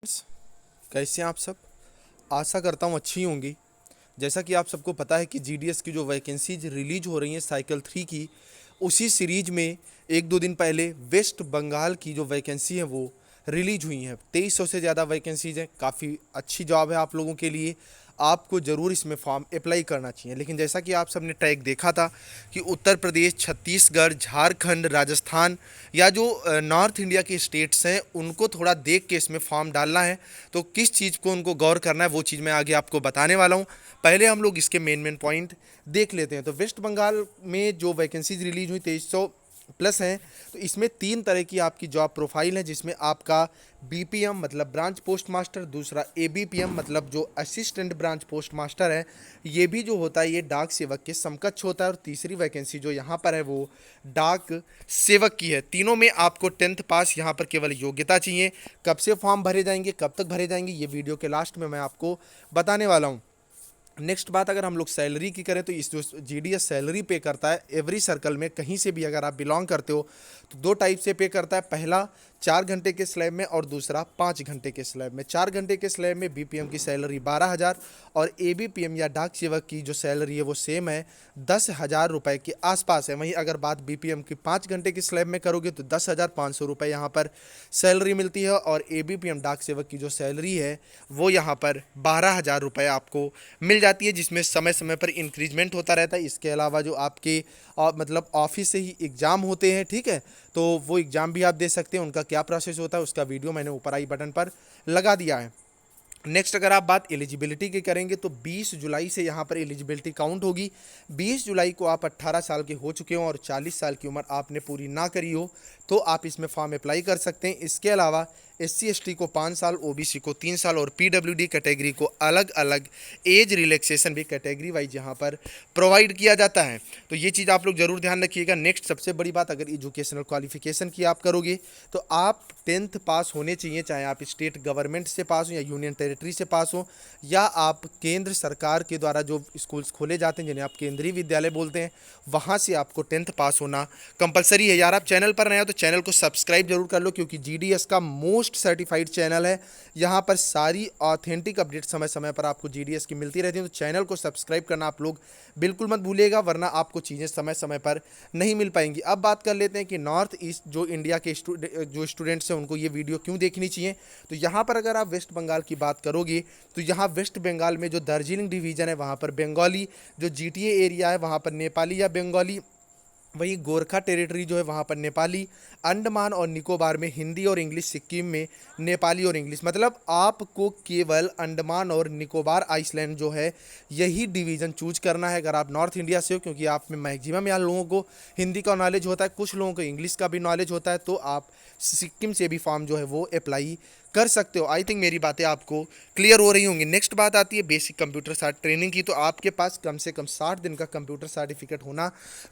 Friends, कैसे हैं आप सब। आशा करता हूँ अच्छी होंगी। जैसा कि आप सबको पता है कि जीडीएस की जो वैकेंसीज रिलीज हो रही हैं साइकिल 3 की, उसी सीरीज में एक दो दिन पहले वेस्ट बंगाल की जो वैकेंसी है वो रिलीज हुई हैं। 2300 से ज़्यादा वैकेंसीज हैं। काफ़ी अच्छी जॉब है आप लोगों के लिए। आपको ज़रूर इसमें फॉर्म अप्लाई करना चाहिए। लेकिन जैसा कि आप सबने ट्रैक देखा था कि उत्तर प्रदेश, छत्तीसगढ़, झारखंड, राजस्थान या जो नॉर्थ इंडिया के स्टेट्स हैं उनको थोड़ा देख के इसमें फॉर्म डालना है। तो किस चीज़ को उनको गौर करना है वो चीज़ मैं आगे आपको बताने वाला हूँ। पहले हम लोग इसके मेन पॉइंट देख लेते हैं। तो वेस्ट बंगाल में जो वैकेंसीज रिलीज हुई 2300 प्लस हैं। तो इसमें 3 तरह की आपकी जॉब प्रोफाइल है, जिसमें आपका बीपीएम मतलब ब्रांच पोस्ट मास्टर, दूसरा एबीपीएम मतलब जो असिस्टेंट ब्रांच पोस्ट मास्टर है, ये भी जो होता है ये डाक सेवक के समकक्ष होता है। और तीसरी वैकेंसी जो यहाँ पर है वो डाक सेवक की है। तीनों में आपको 10th पास यहाँ पर केवल योग्यता चाहिए। कब से फॉर्म भरे जाएंगे, कब तक भरे जाएंगे, ये वीडियो के लास्ट में मैं आपको बताने वाला हूँ। नेक्स्ट बात, अगर हम लोग सैलरी की करें तो इस जो जीडीएस सैलरी पे करता है एवरी सर्कल में, कहीं से भी अगर आप बिलोंग करते हो तो 2 टाइप से पे करता है। पहला 4 घंटे के स्लैब में और दूसरा 5 घंटे के स्लैब में। 4 घंटे के स्लैब में बीपीएम की सैलरी 12,000 और एबीपीएम या डाक सेवक की जो सैलरी है वो सेम है, 10,000 रुपये के आसपास है। वहीं अगर बात बीपीएम की 5 घंटे के स्लैब में करोगे तो 10,500 रुपये यहाँ पर सैलरी मिलती है। और एबीपीएम डाक सेवक की जो सैलरी है वो यहाँ पर 12,000 रुपये आपको मिल जाती है, जिसमें समय समय पर इंक्रीजमेंट होता रहता है। इसके अलावा जो आपके मतलब ऑफिस से ही एग्ज़ाम होते हैं, ठीक है, तो वो एग्ज़ाम भी आप दे सकते हैं। उनका क्या प्रोसेस होता है उसका वीडियो मैंने ऊपर आई बटन पर लगा दिया है। नेक्स्ट अगर आप बात एलिजिबिलिटी की करेंगे तो 20 जुलाई से यहाँ पर एलिजिबिलिटी काउंट होगी। 20 जुलाई को आप 18 साल के हो चुके हो और 40 साल की उम्र आपने पूरी ना करी हो तो आप इसमें फॉर्म अप्लाई कर सकते हैं। इसके अलावा SC ST को 5 साल, OBC को 3 साल और PWD कैटेगरी को अलग अलग एज रिलैक्सेशन भी कैटेगरी वाइज यहाँ पर प्रोवाइड किया जाता है। तो ये चीज़ आप लोग ज़रूर ध्यान रखिएगा। नेक्स्ट सबसे बड़ी बात, अगर एजुकेशनल क्वालिफिकेशन की आप करोगे तो आप 10th पास होने चाहिए, चाहे आप स्टेट गवर्नमेंट से पास हो या यूनियन टेरिटरी से पास हो या आप केंद्र सरकार के द्वारा जो स्कूल्स खोले जाते हैं जिन्हें आप केंद्रीय विद्यालय बोलते हैं, वहाँ से आपको 10th पास होना कंपलसरी है। यार आप चैनल पर नए हो तो चैनल को सब्सक्राइब जरूर कर लो, क्योंकि जीडीएस का मोस्ट सर्टिफाइड चैनल है। यहाँ पर सारी ऑथेंटिक अपडेट समय समय पर आपको जीडीएस की मिलती रहती है। तो चैनल को सब्सक्राइब करना आप लोग बिल्कुल मत भूलिएगा, वरना आपको चीज़ें समय समय पर नहीं मिल पाएंगी। अब बात कर लेते हैं कि नॉर्थ ईस्ट जो इंडिया के जो स्टूडेंट्स हैं उनको ये वीडियो क्यों देखनी चाहिए। तो यहाँ पर अगर आप वेस्ट बंगाल की बात करोगे तो यहाँ वेस्ट बंगाल में जो दार्जिलिंग डिवीज़न है वहाँ पर बंगाली, जो GTA एरिया है वहाँ पर नेपाली या बंगाली, वहीं गोरखा टेरिटरी जो है वहाँ पर नेपाली, अंडमान और निकोबार में हिंदी और इंग्लिश, सिक्किम में नेपाली और इंग्लिश। मतलब आपको केवल अंडमान और निकोबार आइसलैंड जो है यही डिवीज़न चूज करना है अगर आप नॉर्थ इंडिया से हो, क्योंकि आप में मैक्सिमम यहाँ लोगों को हिंदी का नॉलेज होता है, कुछ लोगों को इंग्लिश का भी नॉलेज होता है। तो आप सिक्किम से भी फॉर्म जो है वो अप्लाई कर सकते हो। आई थिंक मेरी बातें आपको क्लियर हो रही होंगी। नेक्स्ट बात आती है बेसिक कंप्यूटर ट्रेनिंग की। तो आपके पास कम से कम 60 दिन का कंप्यूटर सर्टिफिकेट होना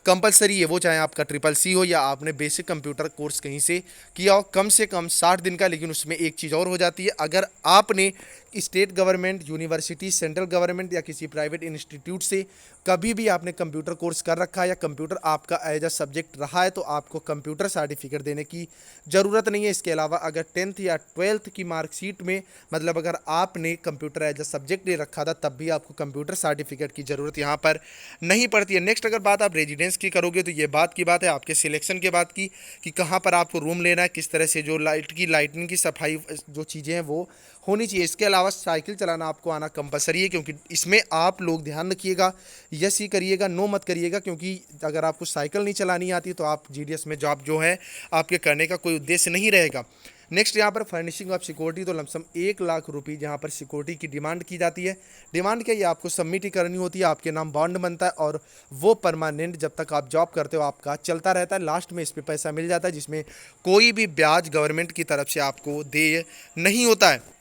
कंपलसरी है, वो चाहे आपका CCC हो या आपने बेसिक कंप्यूटर कोर्स कहीं से किया हो, कम से कम 60 दिन का। लेकिन उसमें एक चीज़ और हो जाती है, अगर आपने state government, university, central government या किसी प्राइवेट इंस्टीट्यूट से कभी भी आपने कंप्यूटर कोर्स कर रखा है या कंप्यूटर आपका एज अ सब्जेक्ट रहा है तो आपको कंप्यूटर सर्टिफिकेट देने की ज़रूरत नहीं है। इसके अलावा अगर 10th या 12th की मार्कशीट में मतलब अगर आपने कंप्यूटर एज अ सब्जेक्ट ले रखा था तब भी आपको कंप्यूटर सर्टिफिकेट की ज़रूरत यहाँ पर नहीं पड़ती है। नेक्स्ट अगर बात आप रेजिडेंस की करोगे तो ये बात की बात है आपके सिलेक्शन के बाद की कि कहाँ पर आपको रूम लेना है, किस तरह से जो लाइटिंग की सफाई जो चीज़ें हैं वो होनी चाहिए। इसके अलावा साइकिल चलाना आपको आना कंपलसरी है, क्योंकि इसमें आप लोग ध्यान रखिएगा, यस ही करिएगा, नो मत करिएगा, क्योंकि अगर आपको साइकिल नहीं चलानी आती तो आप जीडीएस में जॉब जो है आपके करने का कोई उद्देश्य नहीं रहेगा। नेक्स्ट यहाँ पर फर्निशिंग ऑफ सिक्योरिटी, तो लमसम 1 लाख रुपये यहाँ पर सिक्योरिटी की डिमांड की जाती है। डिमांड क्या, ये आपको सबमिट ही करनी होती है, आपके नाम बॉन्ड बनता है और वो परमानेंट जब तक आप जॉब करते हो आपका चलता रहता है। लास्ट में इस पर पैसा मिल जाता है, जिसमें कोई भी ब्याज गवर्नमेंट की तरफ से आपको देय नहीं होता है।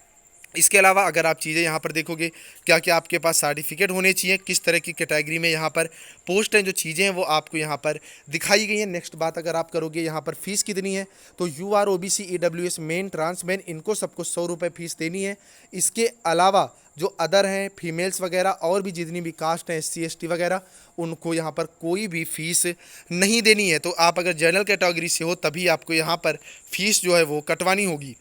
इसके अलावा अगर आप चीज़ें यहाँ पर देखोगे क्या क्या आपके पास सर्टिफिकेट होने चाहिए, किस तरह की कैटेगरी में यहाँ पर पोस्ट हैं, जो चीज़ें हैं वो आपको यहाँ पर दिखाई गई हैं। नेक्स्ट बात अगर आप करोगे यहाँ पर फीस कितनी है, तो UR OBC EWS मेन ट्रांसमेन इनको सबको 100 रुपये फीस देनी है। इसके अलावा जो अदर हैं फीमेल्स वगैरह और भी जितनी भी कास्ट हैं SC ST वगैरह उनको यहाँ पर कोई भी फीस नहीं देनी है। तो आप अगर जनरल कैटेगरी से हो तभी आपको यहाँ पर फीस जो है वो कटवानी होगी।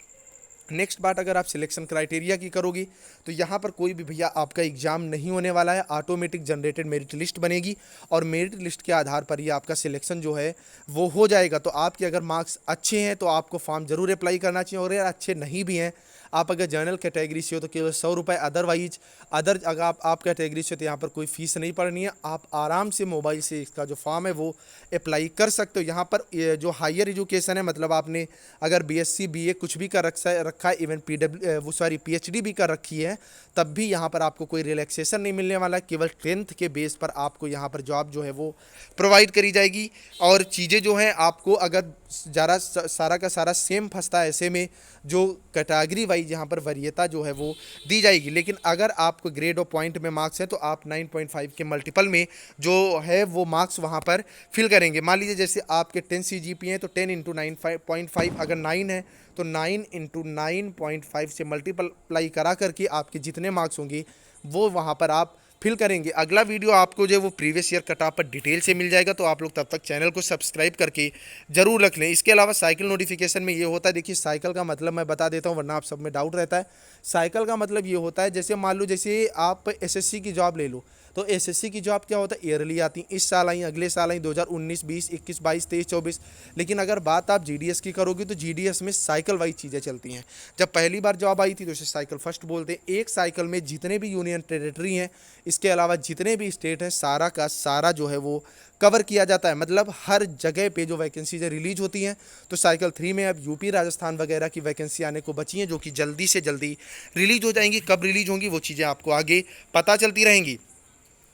नेक्स्ट बात, अगर आप सिलेक्शन क्राइटेरिया की करोगे तो यहाँ पर कोई भी भैया आपका एग्जाम नहीं होने वाला है, ऑटोमेटिक जनरेटेड मेरिट लिस्ट बनेगी और मेरिट लिस्ट के आधार पर ही आपका सिलेक्शन जो है वो हो जाएगा। तो आपके अगर मार्क्स अच्छे हैं तो आपको फॉर्म जरूर अप्लाई करना चाहिए, और यार अच्छे नहीं भी हैं, आप अगर जनरल कैटेगरी से हो तो केवल 100 रुपये, अदरवाइज अगर आप कैटेगरी से हो तो यहाँ पर कोई फीस नहीं पड़नी है। आप आराम से मोबाइल से इसका जो फॉर्म है वो अप्लाई कर सकते हो। यहाँ पर जो हायर एजुकेशन है, मतलब आपने अगर बीएससी बीए कुछ भी कर रखा है, इवन पीएचडी भी कर रखी है, तब भी यहाँ पर आपको कोई रिलैक्सेशन नहीं मिलने वाला है। केवल 10th के बेस पर आपको यहाँ पर जॉब जो है वो प्रोवाइड करी जाएगी। और चीज़ें जो हैं आपको अगर ज़रा सारा का सारा सेम फंसता है, ऐसे में जो कैटेगरी वाइज यहाँ पर वरीयता जो है वो दी जाएगी। लेकिन अगर आपको ग्रेड और पॉइंट में मार्क्स हैं तो आप 9.5 के मल्टीपल में जो है वो मार्क्स वहाँ पर फिल करेंगे। मान लीजिए जैसे आपके 10 CGPA हैं तो 10 इंटू 9.5, अगर 9 है तो 9 इंटू 9.5 से मल्टीप्लाई करा करके आपके जितने मार्क्स होंगे वो वहाँ पर आप फिल करेंगे। अगला वीडियो आपको जो है वो प्रीवियस ईयर कट ऑफ पर डिटेल से मिल जाएगा, तो आप लोग तब तक चैनल को सब्सक्राइब करके जरूर रख लें। इसके अलावा साइकिल नोटिफिकेशन में ये होता है, देखिए साइकिल का मतलब मैं बता देता हूँ वरना आप सब में डाउट रहता है। साइकिल का मतलब ये होता है, जैसे मान लो जैसे आप एसएससी की जॉब ले लो, तो एसएससी की जॉब क्या होता है, ईयरली आती है, इस साल आई, अगले साल आई, 2019 20 21 22 23 24। लेकिन अगर बात आप जीडीएस की करोगे तो जीडीएस में साइकिल वाइज चीज़ें चलती हैं। जब पहली बार जॉब आई थी तो इसे साइकिल फर्स्ट बोलते हैं। एक साइकिल में जितने भी यूनियन टेरिटरी हैं, इसके अलावा जितने भी स्टेट हैं, सारा का सारा जो है वो कवर किया जाता है। मतलब हर जगह पे जो वैकेंसीज रिलीज होती हैं, तो साइकिल 3 में अब यूपी राजस्थान वगैरह की वैकेंसी आने को बची हैं, जो कि जल्दी से जल्दी रिलीज हो जाएंगी। कब रिलीज होंगी वो चीज़ें आपको आगे पता चलती रहेंगी।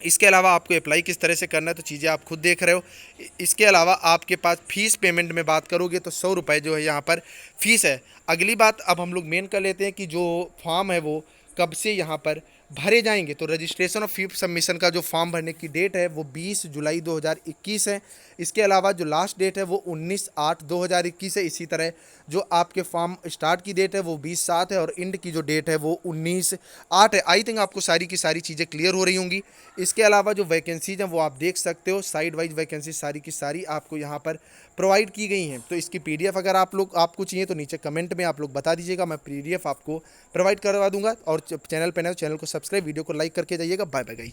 इसके अलावा आपको अप्लाई किस तरह से करना है तो चीज़ें आप खुद देख रहे हो। इसके अलावा आपके पास फीस पेमेंट में बात करोगे तो 100 रुपये जो है यहाँ पर फीस है। अगली बात अब हम लोग मेन कर लेते हैं कि जो फॉर्म है वो कब से यहाँ पर भरे जाएंगे। तो रजिस्ट्रेशन और फी सबमिशन का जो फॉर्म भरने की डेट है वो 20 जुलाई 2021 है। इसके अलावा जो लास्ट डेट है वो 19/8/2021 है। इसी तरह जो आपके फॉर्म स्टार्ट की डेट है वो 20/7 है और एंड की जो डेट है वो 19/8 है। आई थिंक आपको सारी की सारी चीज़ें क्लियर हो रही होंगी। इसके अलावा जो वैकेंसीज हैं वो आप देख सकते हो, साइड वाइज वैकेंसी सारी की सारी आपको यहाँ पर प्रोवाइड की गई हैं। तो इसकी पीडीएफ अगर आपको चाहिए तो नीचे कमेंट में आप लोग बता दीजिएगा, मैं पीडीएफ आपको प्रोवाइड करवा दूंगा। और चैनल पर नए तो चैनल को सब्सक्राइब, वीडियो को लाइक करके जाइएगा। Bye bye guys.